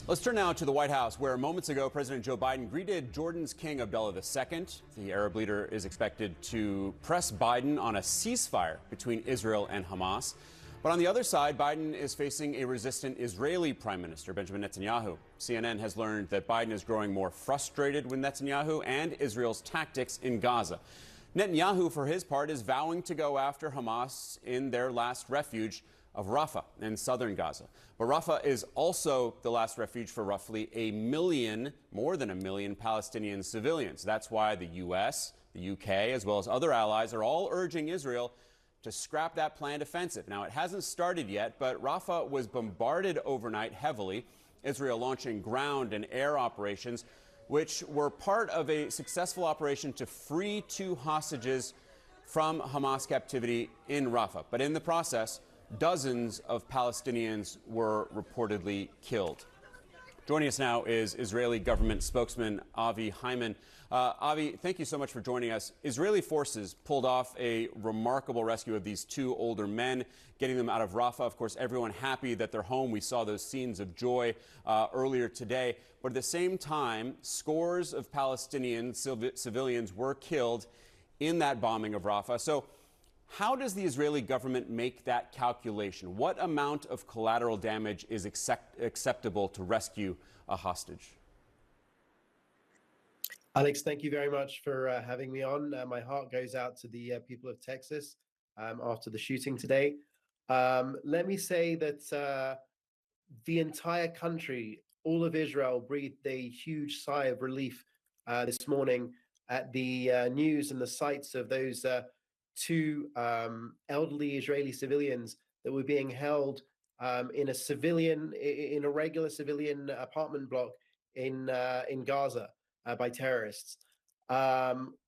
Let's turn now to the White House, where moments ago President Joe Biden greeted Jordan's King Abdullah II. The Arab leader is expected to press Biden on a ceasefire between Israel and Hamas. But on the other side, Biden is facing a resistant Israeli Prime Minister, Benjamin Netanyahu. CNN has learned that Biden is growing more frustrated with Netanyahu and Israel's tactics in Gaza. Netanyahu, for his part, is vowing to go after Hamas in their last refuge of Rafah in southern Gaza. But Rafah is also the last refuge for roughly more than a million Palestinian civilians. That's why the U.S., the U.K., as well as other allies are all urging Israel to scrap that planned offensive. Now, it hasn't started yet, but Rafah was bombarded overnight heavily, Israel launching ground and air operations, which were part of a successful operation to free 2 hostages from Hamas captivity in Rafah. But in the process, dozens of Palestinians were reportedly killed. Joining us now is Israeli government spokesman Avi Hyman. Avi, thank you so much for joining us. Israeli forces pulled off a remarkable rescue of these 2 older men, getting them out of Rafah. Of course, everyone happy that they're home. We saw those scenes of joy earlier today. But at the same time, scores of Palestinian civilians were killed in that bombing of Rafah. So how does the Israeli government make that calculation? What amount of collateral damage is acceptable to rescue a hostage? Alex, thank you very much for having me on. My heart goes out to the people of Texas after the shooting today. Let me say that the entire country, all of Israel, breathed a huge sigh of relief this morning at the news and the sights of those 2 elderly Israeli civilians that were being held in a regular civilian apartment block in Gaza by terrorists.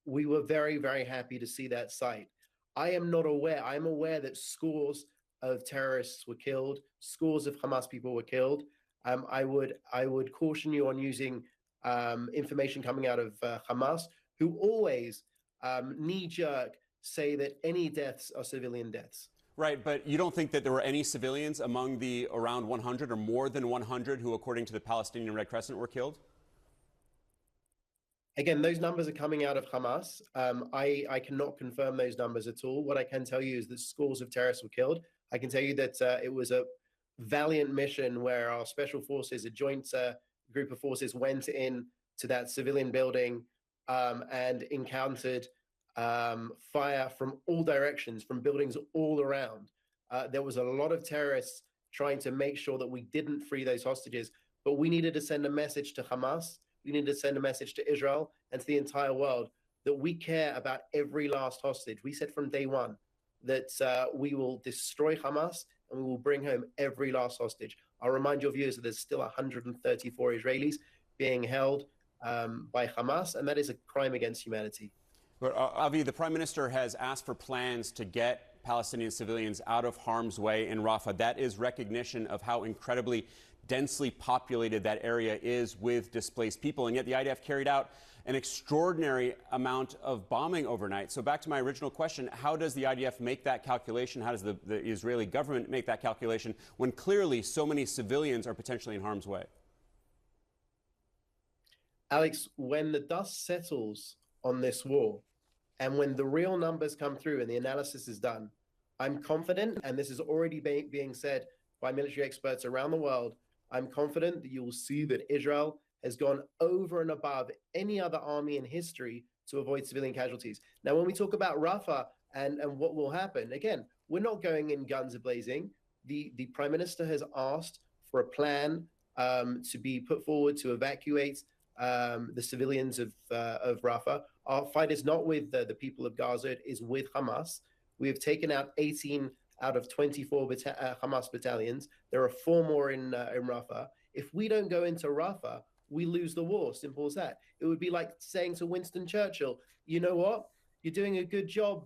We were very, very happy to see that sight. I'm aware that scores of terrorists were killed, scores of Hamas people were killed. I would caution you on using information coming out of Hamas, who always knee-jerk say that any deaths are civilian deaths. Right, but you don't think that there were any civilians among the around 100 or more than 100 who, according to the Palestinian Red Crescent, were killed? Again, those numbers are coming out of Hamas. I cannot confirm those numbers at all. What I can tell you is that scores of terrorists were killed. I can tell you that it was a valiant mission where our special forces, a joint group of forces, went in to that civilian building and encountered fire from all directions, from buildings all around. There was a lot of terrorists trying to make sure that we didn't free those hostages, but we needed to send a message to Hamas. We needed to send a message to Israel and to the entire world that we care about every last hostage. We said from day one that we will destroy Hamas and we will bring home every last hostage. I'll remind your viewers that there's still 134 Israelis being held by Hamas, and that is a crime against humanity. But, Avi, the Prime Minister has asked for plans to get Palestinian civilians out of harm's way in Rafah. That is recognition of how incredibly densely populated that area is with displaced people. And yet the IDF carried out an extraordinary amount of bombing overnight. So back to my original question, how does the IDF make that calculation? How does the Israeli government make that calculation when clearly so many civilians are potentially in harm's way? Alex, when the dust settles on this war, and when the real numbers come through and the analysis is done, I'm confident, and this is already being said by military experts around the world, I'm confident that you will see that Israel has gone over and above any other army in history to avoid civilian casualties. Now, when we talk about Rafah and what will happen, again, we're not going in guns a-blazing. The Prime Minister has asked for a plan to be put forward to evacuate the civilians of Rafah. Our fight is not with the people of Gaza, it is with Hamas. We have taken out 18 out of 24 Hamas battalions. There are 4 more in Rafah. If we don't go into Rafah, we lose the war, simple as that. It would be like saying to Winston Churchill, you know what, you're doing a good job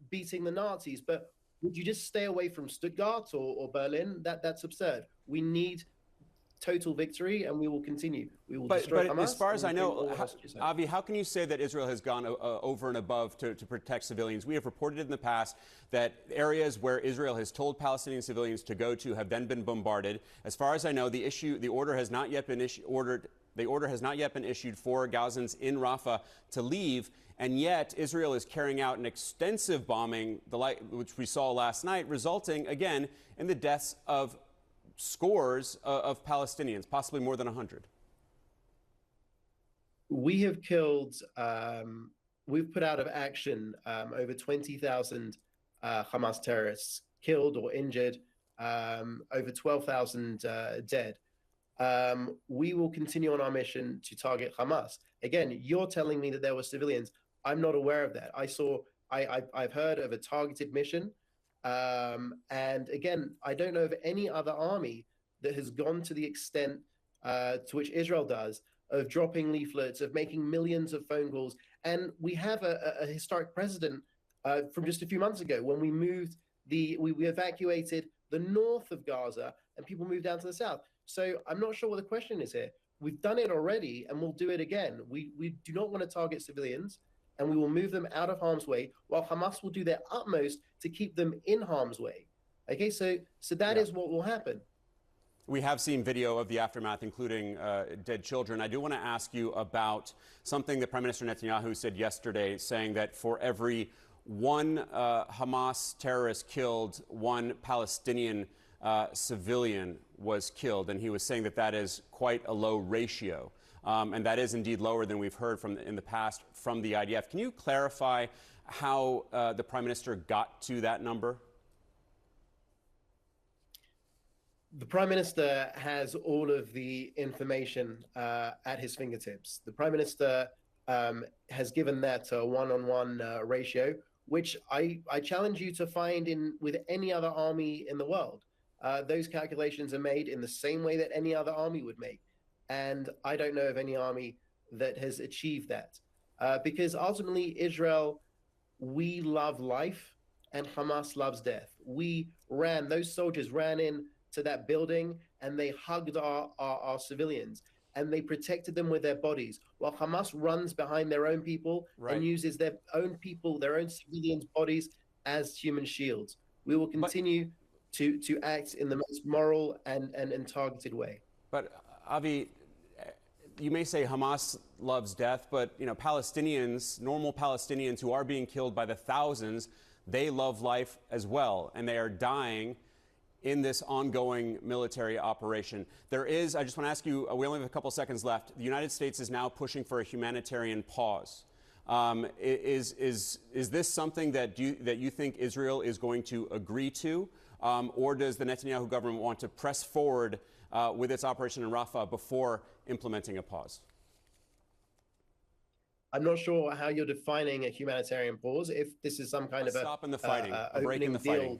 beating the Nazis, but would you just stay away from Stuttgart or Berlin? That's absurd. We need total victory, and we will continue. We will But destroy Hamas. as far as I know, how, Avi, how can you say that Israel has gone over and above to protect civilians? We have reported in the past that areas where Israel has told Palestinian civilians to go to have then been bombarded. As far as I know, the order has not yet been issued for Gazans in Rafah to leave. And yet, Israel is carrying out an extensive bombing, which we saw last night, resulting, again, in the deaths of scores of Palestinians, possibly more than 100. We have killed, we've put out of action over 20,000 Hamas terrorists killed or injured, over 12,000 dead. We will continue on our mission to target Hamas. Again, you're telling me that there were civilians. I'm not aware of that. I've heard of a targeted mission. And again, I don't know of any other army that has gone to the extent to which Israel does, of dropping leaflets, of making millions of phone calls. And we have a historic precedent from just a few months ago when we evacuated the north of Gaza and people moved down to the south. So I'm not sure what the question is here. We've done it already and we'll do it again. We do not want to target civilians, and we will move them out of harm's way while Hamas will do their utmost to keep them in harm's way. Okay, so that is what will happen. We have seen video of the aftermath, including dead children. I do want to ask you about something that Prime Minister Netanyahu said yesterday, saying that for every one Hamas terrorist killed, one Palestinian civilian was killed. And he was saying that that is quite a low ratio. And that is indeed lower than we've heard in the past from the IDF. Can you clarify how the Prime Minister got to that number? The Prime Minister has all of the information at his fingertips. The Prime Minister has given that a one-on-one ratio, which I challenge you to find with any other army in the world. Those calculations are made in the same way that any other army would make. And I don't know of any army that has achieved that. Because ultimately, Israel, we love life and Hamas loves death. Those soldiers ran in to that building and they hugged our civilians and they protected them with their bodies, while Hamas runs behind their own people and uses their own people, their own civilians' bodies as human shields. We will continue to act in the most moral and targeted way. But Avi, you may say Hamas loves death, but Palestinians, normal Palestinians who are being killed by the thousands, they love life as well, and they are dying in this ongoing military operation. I just want to ask you, we only have a couple seconds left. The United States is now pushing for a humanitarian pause. Is this something that you think Israel is going to agree to? Or does the Netanyahu government want to press forward with its operation in Rafah before implementing a pause? I'm not sure how you're defining a humanitarian pause. If this is some kind of stop in the fighting, a break in the fighting.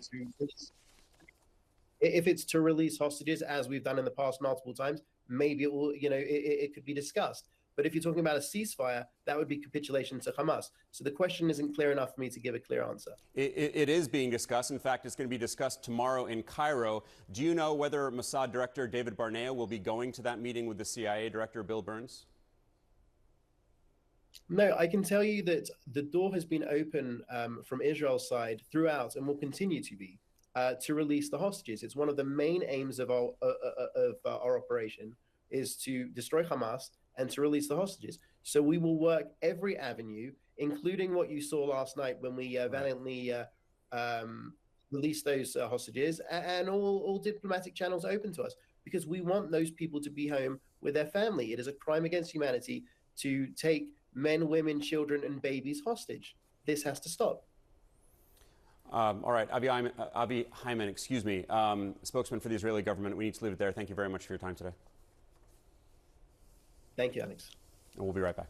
If it's to release hostages, as we've done in the past multiple times, maybe it will. It could be discussed. But if you're talking about a ceasefire, that would be capitulation to Hamas. So the question isn't clear enough for me to give a clear answer. It is being discussed. In fact, it's going to be discussed tomorrow in Cairo. Do you know whether Mossad Director David Barnea will be going to that meeting with the CIA Director Bill Burns? No, I can tell you that the door has been open from Israel's side throughout and will continue to be to release the hostages. It's one of the main aims of our operation is to destroy Hamas and to release the hostages. So we will work every avenue, including what you saw last night when we valiantly released those hostages, and all diplomatic channels open to us, because we want those people to be home with their family. It is a crime against humanity to take men, women, children, and babies hostage. This has to stop. All right, Avi Hyman, spokesman for the Israeli government. We need to leave it there. Thank you very much for your time today. Thank you, Alex. And we'll be right back.